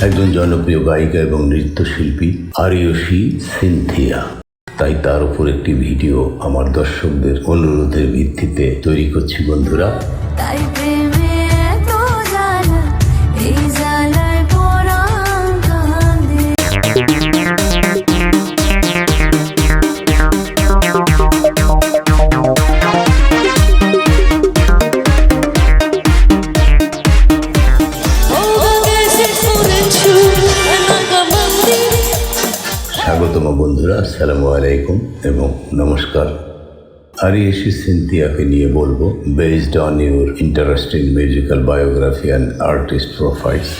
একজন জনপ্রিয় গায়িকা এবং নৃত্যশিল্পী আরিয়সী সিনথিয়া। তাই তার উপর একটি ভিডিও আমার দর্শকদের অনুরোধের ভিত্তিতে তৈরি করছি বন্ধুরা। স্বাগতম বন্ধুরা, আসসালামু আলাইকুম এবং নমস্কার। আরিয়সী সিনথিয়াকে নিয়ে বলবো based on your interesting musical biography and artist profiles.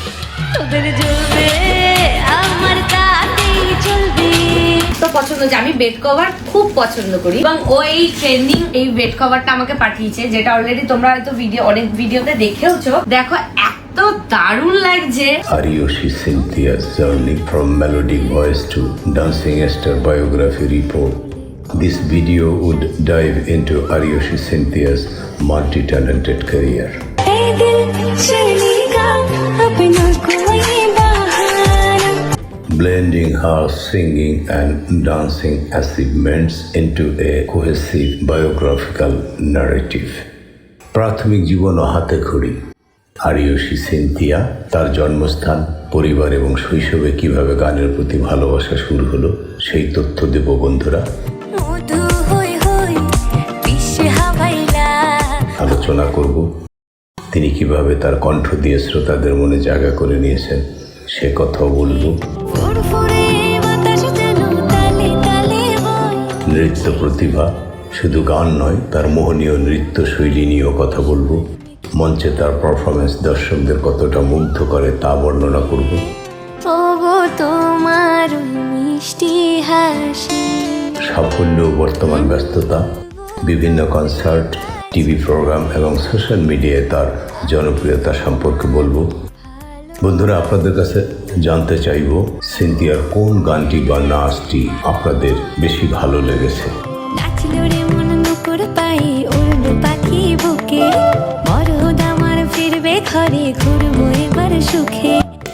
পছন্দ যে আমি বেড কভার খুব পছন্দ করি এবং ওই ট্রেন্ডিং এই বেড কভারটা আমাকে পাঠিয়েছে, যেটা অলরেডি তোমরা হয়তো অনেক ভিডিওতে দেখেওছো। দেখো এত দারুণ লাগছে। Ariyoshi Cynthia's journey from melodic voice to dancing star biography report. This video would dive into Ariyoshi Cynthia's multi-talented career, blending her singing and dancing achievements into a cohesive biographical narrative. প্রাথমিক জীবন ও হাতে খড়ি। আরিয়সী Cynthia তার জন্মস্থান, পরিবার এবং শৈশবে কিভাবে গানের প্রতি ভালোবাসা শুরু হলো সেই তথ্য দেব বন্ধুরা। আলোচনা করব তিনি কিভাবে তার কণ্ঠ দিয়ে শ্রোতাদের মনে জায়গা করে নিয়েছেন, সে কথাও বলবো। নৃত্য প্রতিভা, শুধু গান নয়, তার মোহনীয় নৃত্য শৈলী নিয়েও কথা বলবো। মঞ্চে তার পারফরমেন্স দর্শকদের কতটা মুগ্ধ করে তা বর্ণনা করব। সাফল্য, বর্তমান ব্যস্ততা, বিভিন্ন কনসার্ট, টিভি প্রোগ্রাম এবং সোশ্যাল মিডিয়ায় তার জনপ্রিয়তা সম্পর্কে বলবো। বন্ধুরা, আপনাদের কাছে জানতে চাইব সিনথিয়ার কোন গানটি বা নাচটি আপনাদের বেশি ভালো লেগেছে।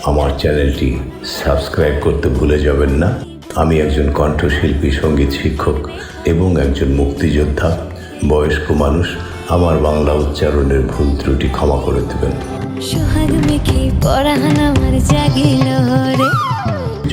আমার চ্যানেলটি সাবস্ক্রাইব করতে ভুলে যাবেন না। আমি একজন কণ্ঠশিল্পী, সঙ্গীত শিক্ষক এবং একজন মুক্তিযোদ্ধা, বয়স্ক মানুষ। আমার বাংলা উচ্চারণের ভুল ত্রুটি ক্ষমা করে দেবেন। সোহাগ মেখে পরাণ আমার জাগিল রে।